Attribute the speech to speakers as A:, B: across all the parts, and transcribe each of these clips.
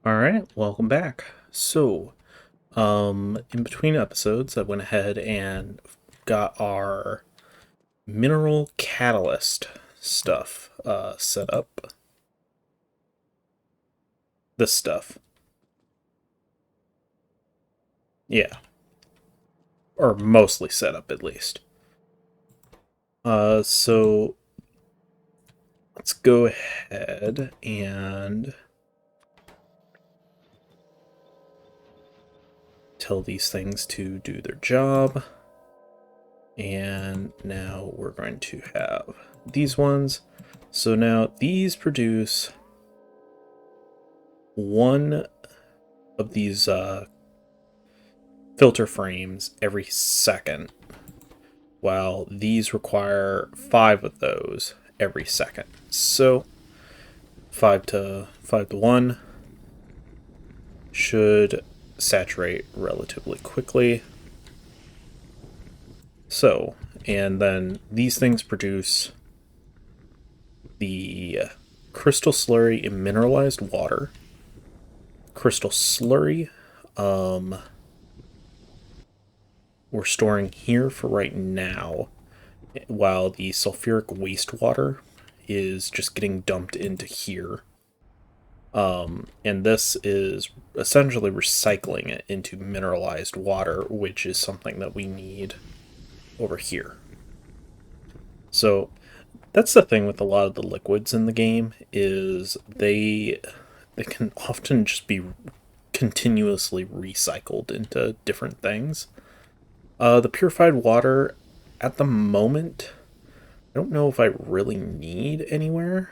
A: All right, welcome back. In between episodes, I went ahead and got our mineral catalyst stuff set up. This stuff. Yeah, or mostly set up at least. So let's go ahead and tell these things to do their job. And now we're going to have these ones. So now these produce one of these filter frames every second, while these require 5 of those every second. So 5 to 1 should saturate relatively quickly. So, and then these things produce the crystal slurry in mineralized water. Crystal slurry, we're storing here for right now, while the sulfuric wastewater is just getting dumped into here. And this is essentially recycling it into mineralized water, which is something that we need over here. So that's the thing with a lot of the liquids in the game, is they can often just be continuously recycled into different things. The purified water, at the moment, I don't know if I really need anywhere.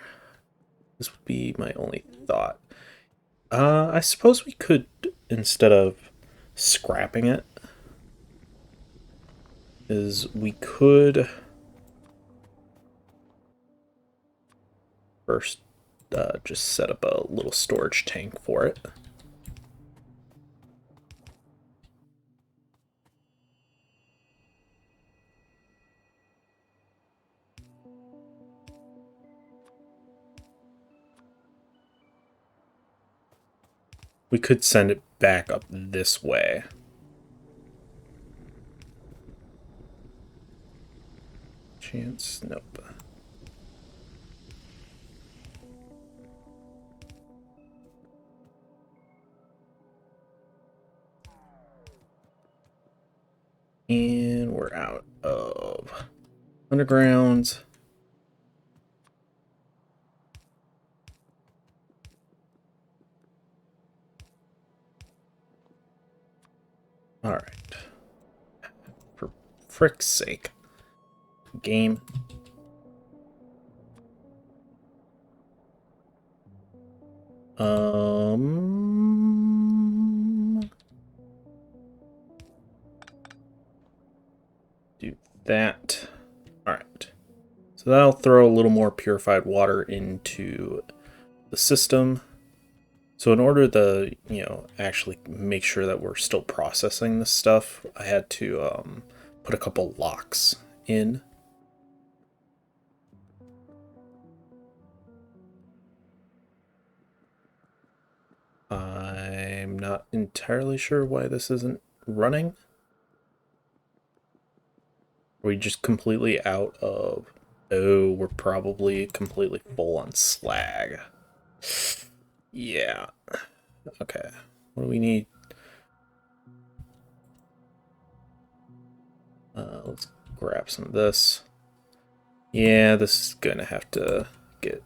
A: This would be my only thought. I suppose we could, instead of scrapping it, is we could first just set up a little storage tank for it. We could send it back up this way. Chance? Nope. And we're out of undergrounds. Alright. For frick's sake. Game. Do that. Alright. So that'll throw a little more purified water into the system. So in order to, actually make sure that we're still processing this stuff, I had to put a couple locks in. I'm not entirely sure why this isn't running. Are we just completely out of... Oh, we're probably completely full on slag. Yeah. Okay. What do we need? Let's grab some of this. Yeah, this is gonna have to get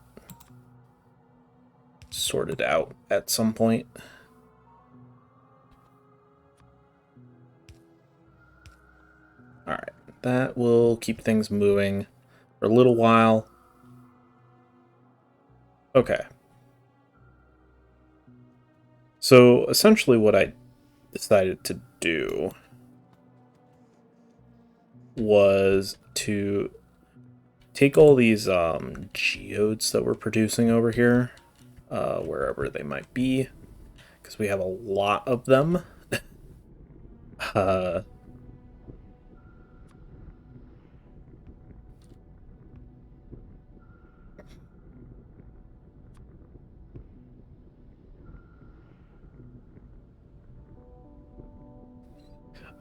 A: sorted out at some point. Alright, that will keep things moving for a little while. Okay. So essentially what I decided to do was to take all these geodes that we're producing over here, wherever they might be, because we have a lot of them. uh,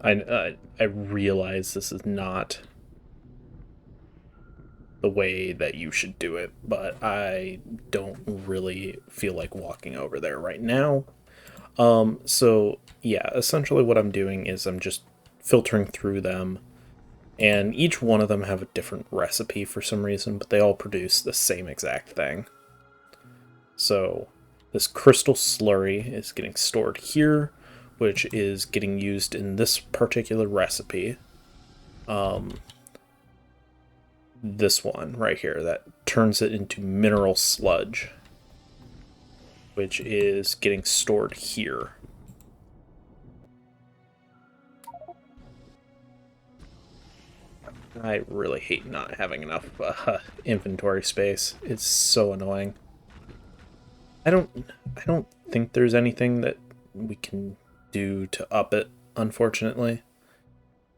A: I realize this is not the way that you should do it, but I don't really feel like walking over there right now. So yeah, essentially what I'm doing is I'm just filtering through them, and each one of them have a different recipe for some reason, but they all produce the same exact thing. So this crystal slurry is getting stored here, which is getting used in this particular recipe. This one right here that turns it into mineral sludge, which is getting stored here. I really hate not having enough inventory space. It's so annoying. I don't think there's anything that we can do to up it, unfortunately.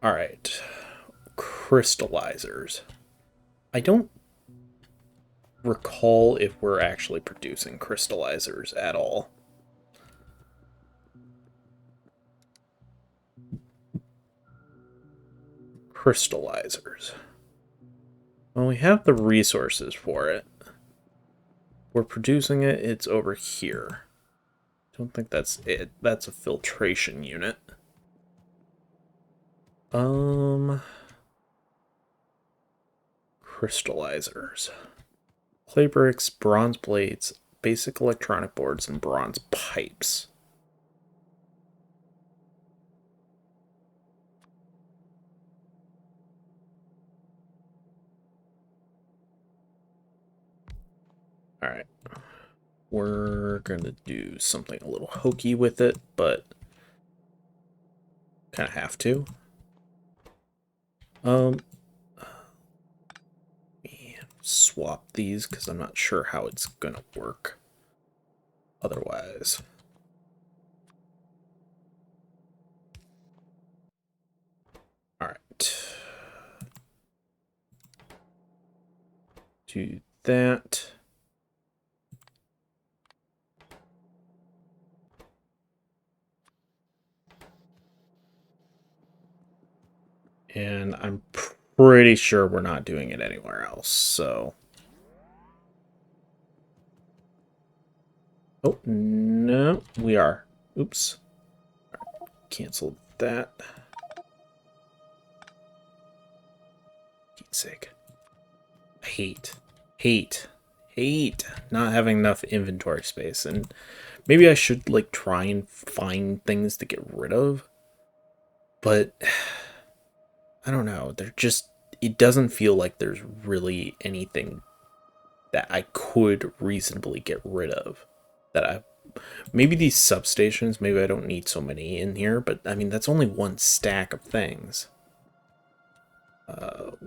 A: All right. Crystallizers. I don't recall if we're actually producing crystallizers at all. Crystallizers. Well, we have the resources for it. We're producing it, it's over here. Don't think that's it. That's a filtration unit. Crystallizers. Clay bricks, bronze blades, basic electronic boards, and bronze pipes. Alright. We're gonna do something a little hokey with it, but kind of have to. Swap these because I'm not sure how it's gonna work otherwise. All right. Do that. And I'm pretty sure we're not doing it anywhere else, so... Oh, no, we are. Oops. Cancel that. Pete's sake. Hate not having enough inventory space, and maybe I should, like, try and find things to get rid of, but I don't know, it doesn't feel like there's really anything that I could reasonably get rid of. Maybe these substations, maybe I don't need so many in here, but I mean, that's only one stack of things.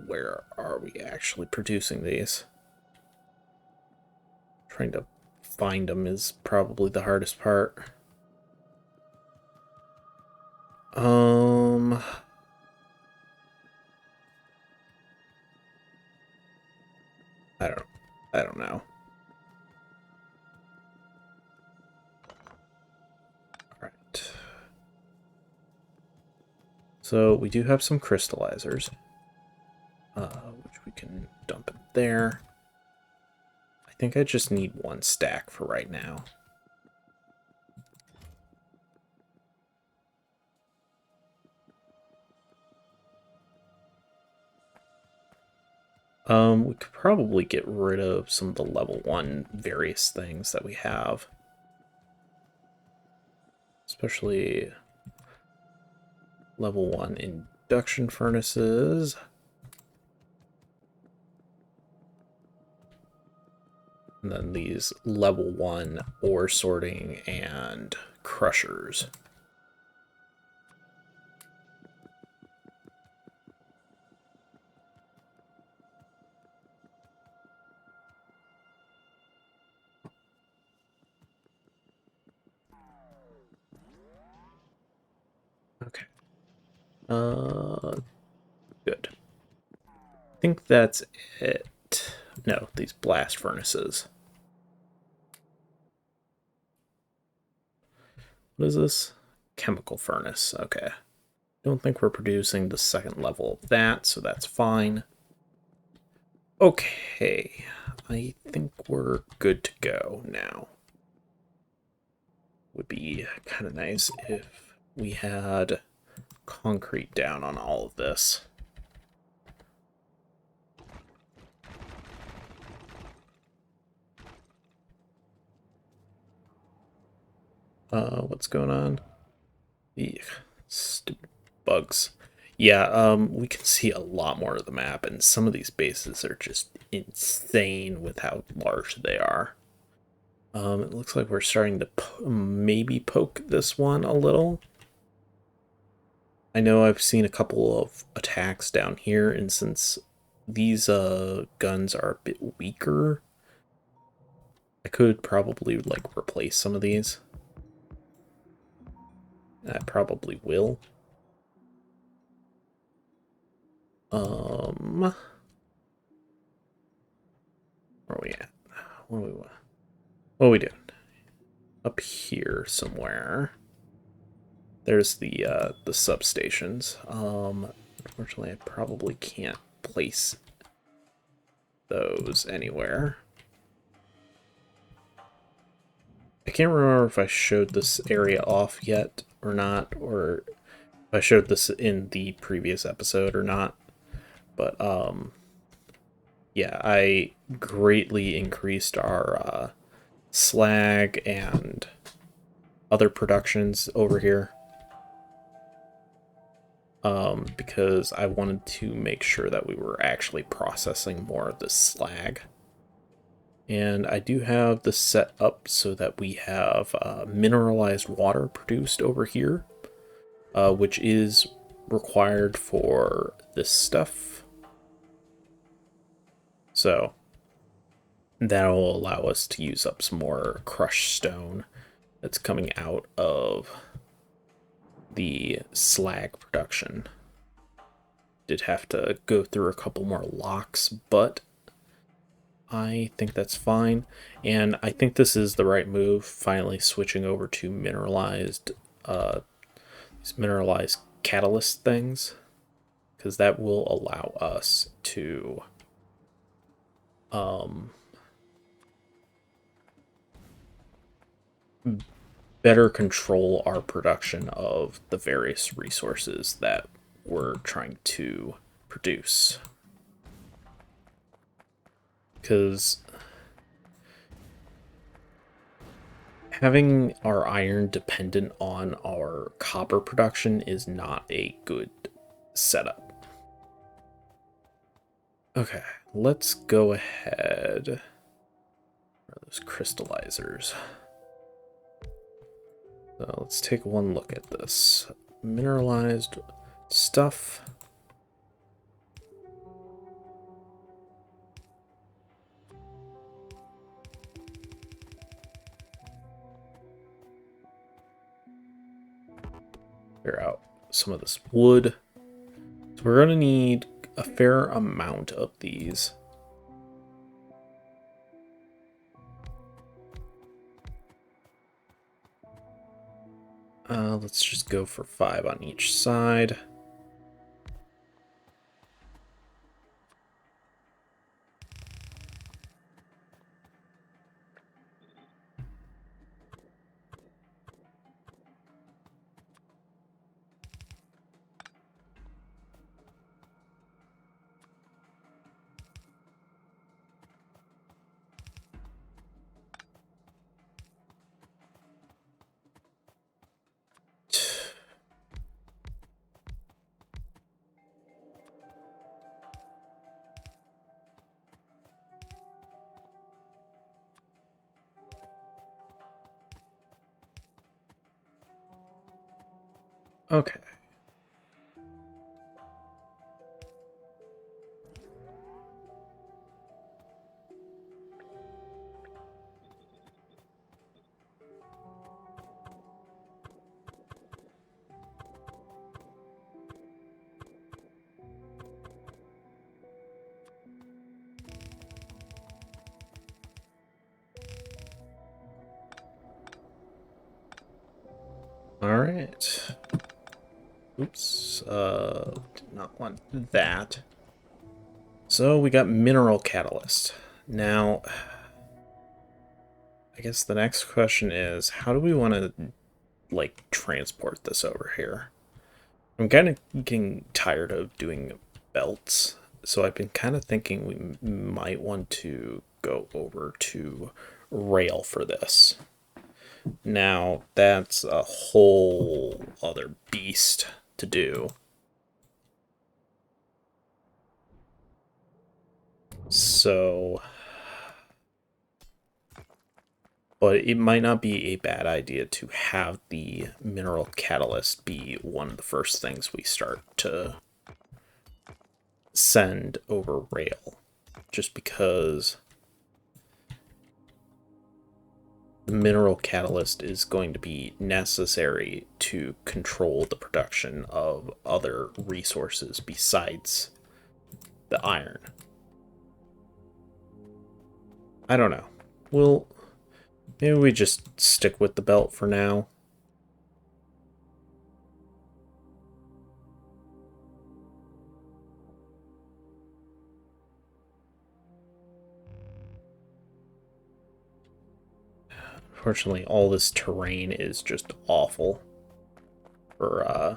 A: Where are we actually producing these? Trying to find them is probably the hardest part. I don't know. Alright. So we do have some crystallizers, which we can dump it there. I think I just need one stack for right now. We could probably get rid of some of the level 1 various things that we have. Especially level 1 induction furnaces. And then these level 1 ore sorting and crushers. Okay. Good. I think that's it. No, these blast furnaces. What is this? Chemical furnace. Okay. don't think we're producing the second level of that, so that's fine. Okay, I think we're good to go now. Would be kind of nice if we had concrete down on all of this. What's going on? Eek, stupid bugs. Yeah, we can see a lot more of the map, and some of these bases are just insane with how large they are. It looks like we're starting to maybe poke this one a little. I know I've seen a couple of attacks down here, and since these guns are a bit weaker, I could probably like replace some of these. I probably will. Where are we at? What are we doing? Up here somewhere. There's the substations. Unfortunately, I probably can't place those anywhere. I can't remember if I showed this area off yet or not, or if I showed this in the previous episode or not. But yeah, I greatly increased our slag and other productions over here. Because I wanted to make sure that we were actually processing more of the slag. And I do have this set up so that we have mineralized water produced over here, which is required for this stuff. So that'll allow us to use up some more crushed stone that's coming out of the slag production. Did have to go through a couple more locks, but I think that's fine. And I think this is the right move, finally switching over to mineralized these mineralized catalyst things, because that will allow us to better control our production of the various resources that we're trying to produce. Because having our iron dependent on our copper production is not a good setup. Okay, let's go ahead. Where are those crystallizers? So let's take one look at this. Mineralized stuff. Clear out some of this wood. So we're going to need a fair amount of these. Let's just go for 5 on each side. Okay. All right. Oops, did not want that. So we got mineral catalyst. Now, I guess the next question is, how do we want to, like, transport this over here? I'm kind of getting tired of doing belts, so I've been kind of thinking we might want to go over to rail for this. Now, that's a whole other beast to do. So, but it might not be a bad idea to have the mineral catalyst be one of the first things we start to send over rail. Just because the mineral catalyst is going to be necessary to control the production of other resources besides the iron. I don't know. Maybe we just stick with the belt for now. Unfortunately, all this terrain is just awful for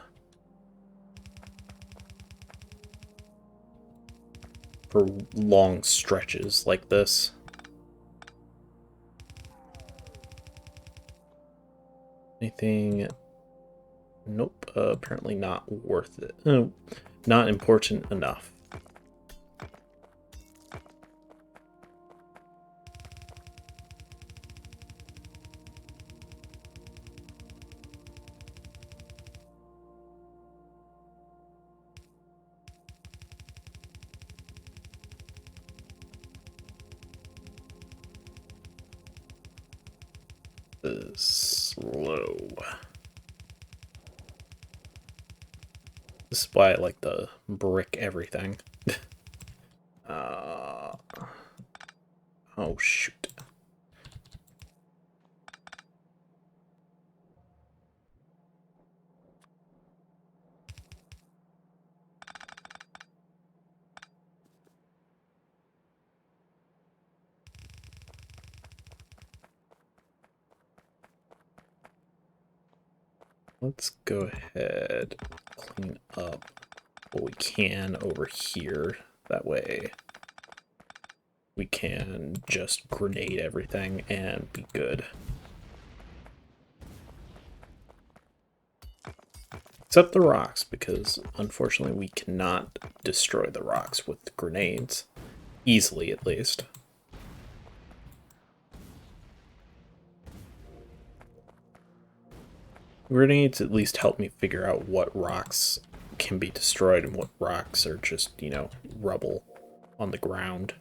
A: long stretches like this. Anything? Nope. Apparently not worth it. Not important enough. Slow. This is why I like to brick everything. Oh shoot. Let's go ahead, clean up what we can over here. That way we can just grenade everything and be good. Except the rocks, because unfortunately we cannot destroy the rocks with the grenades. Easily, at least. Grenades at least help me figure out what rocks can be destroyed and what rocks are just, you know, rubble on the ground.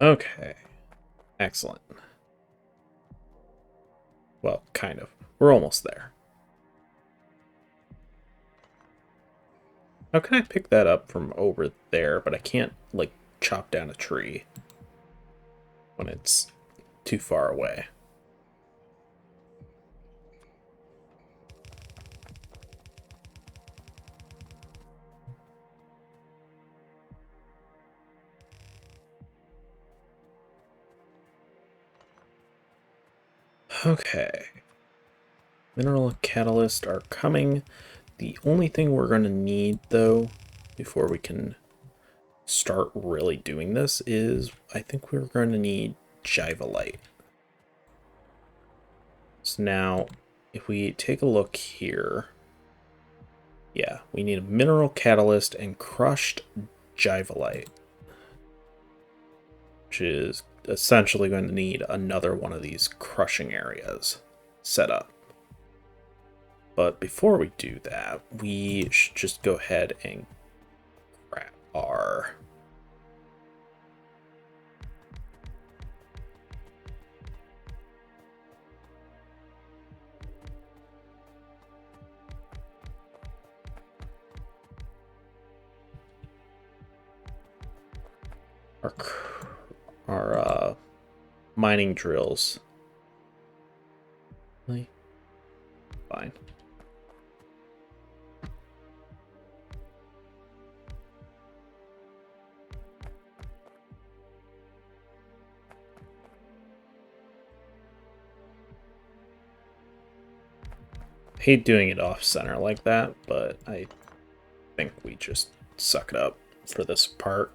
A: Okay. Excellent. Well, kind of. We're almost there. How can I pick that up from over there, but I can't, like, chop down a tree when it's too far away? Okay. Mineral catalysts are coming. The only thing we're going to need, though, before we can start really doing this is, I think we're going to need Jivalite. So now, if we take a look here, yeah, we need a mineral catalyst and crushed Jivalite, which is essentially going to need another one of these crushing areas set up. But before we do that, we should just go ahead and grab our our our mining drills. Really? Fine. Hate doing it off center like that, but I think we just suck it up for this part.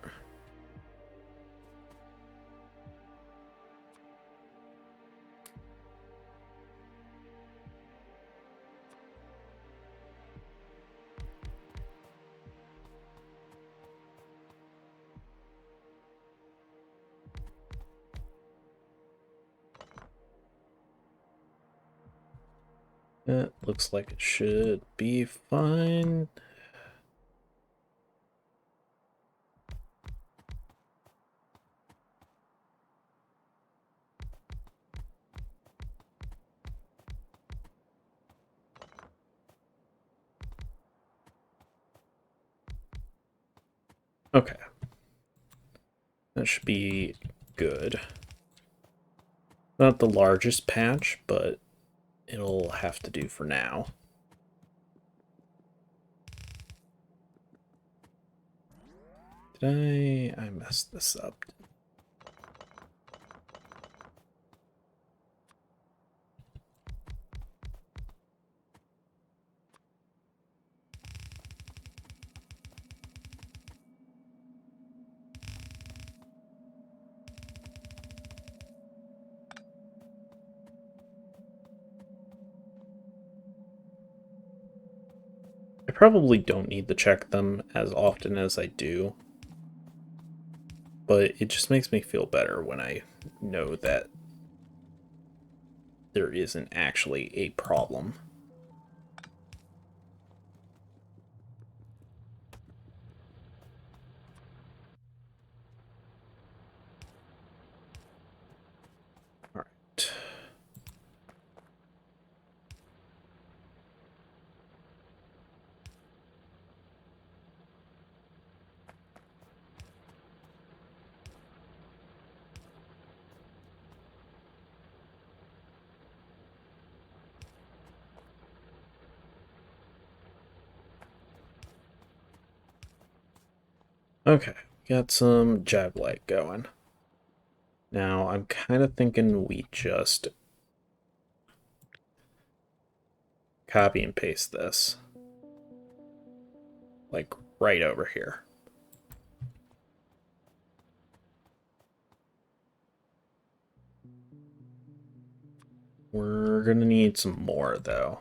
A: It looks like it should be fine. Okay. That should be good. Not the largest patch, but it'll have to do for now. Did I messed this up? I probably don't need to check them as often as I do, but it just makes me feel better when I know that there isn't actually a problem. All right. Okay, got some jab light going. Now I'm kind of thinking we just copy and paste this, like right over here. We're gonna need some more though.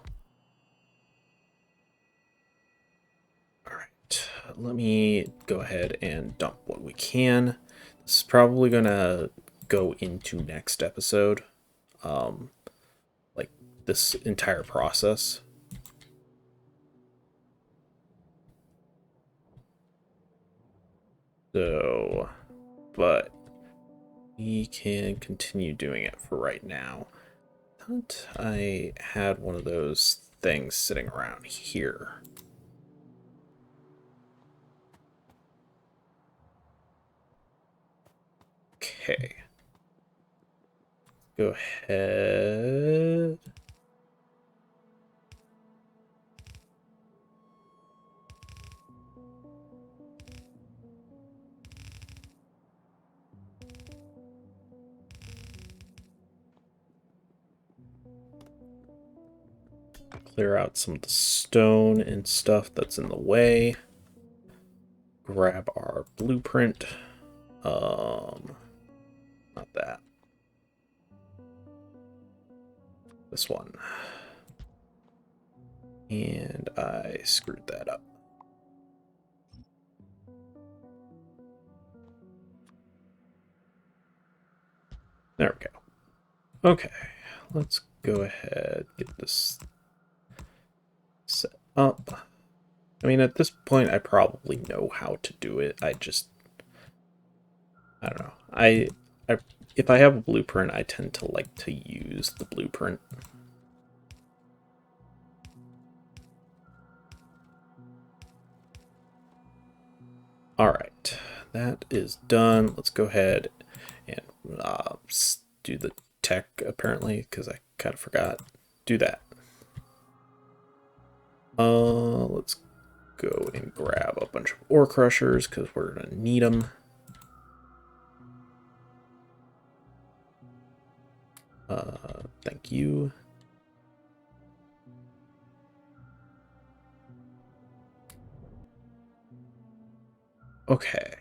A: Alright, let me go ahead and dump what we can. This is probably gonna go into next episode. Like this entire process. So, but we can continue doing it for right now. I thought I had one of those things sitting around here. Okay. Go ahead. Clear out some of the stone and stuff that's in the way. Grab our blueprint. Not that. This one. And I screwed that up. There we go. Okay, let's go ahead, get this set up. I mean, at this point, I probably know how to do it. I don't know. If I have a blueprint, I tend to like to use the blueprint. All right, that is done. Let's go ahead and do the tech, apparently, because I kind of forgot. Do that. Let's go and grab a bunch of ore crushers, because we're going to need them. Thank you. Okay.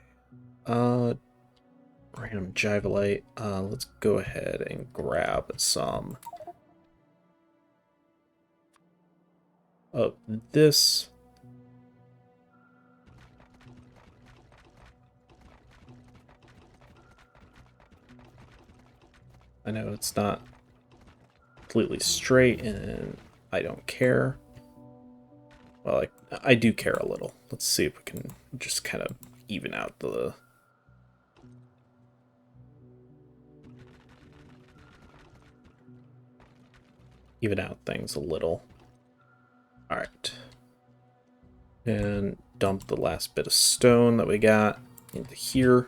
A: Random Jivalite. Let's go ahead and grab some of this. I know it's not completely straight, and I don't care. Well, I do care a little. Let's see if we can just kind of even out the... even out things a little. Alright. And dump the last bit of stone that we got into here.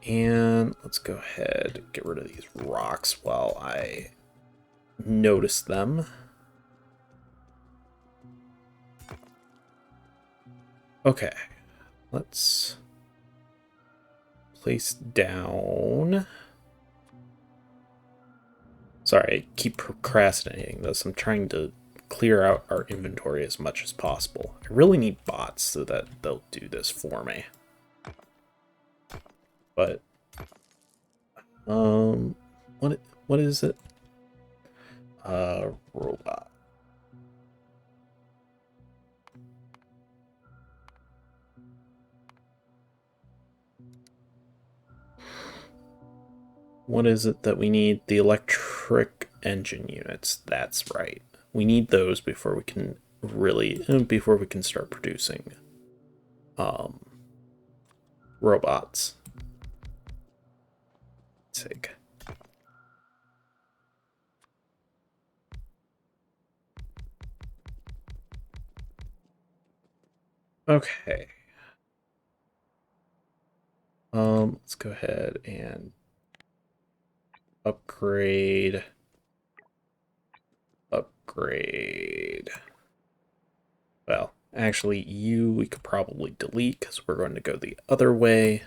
A: And let's go ahead and get rid of these rocks while I notice them. Okay, let's place down... Sorry, I keep procrastinating this. I'm trying to clear out our inventory as much as possible. I really need bots so that they'll do this for me. But, what is it? Robot. What is it that we need? The electric engine units. That's right. We need those before we can before we can start producing robots. Sake. Okay. Let's go ahead and upgrade. Well, actually, we could probably delete because we're going to go the other way.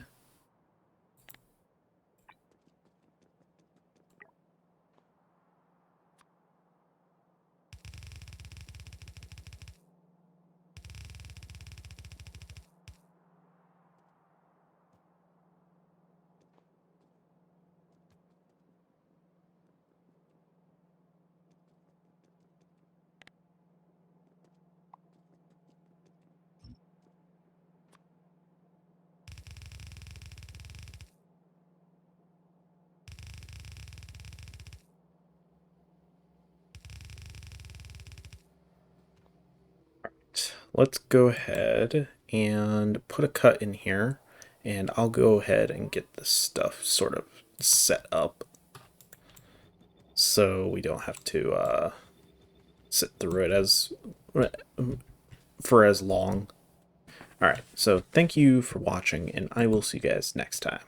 A: Let's go ahead and put a cut in here, and I'll go ahead and get this stuff sort of set up so we don't have to sit through it for as long. Alright, so thank you for watching, and I will see you guys next time.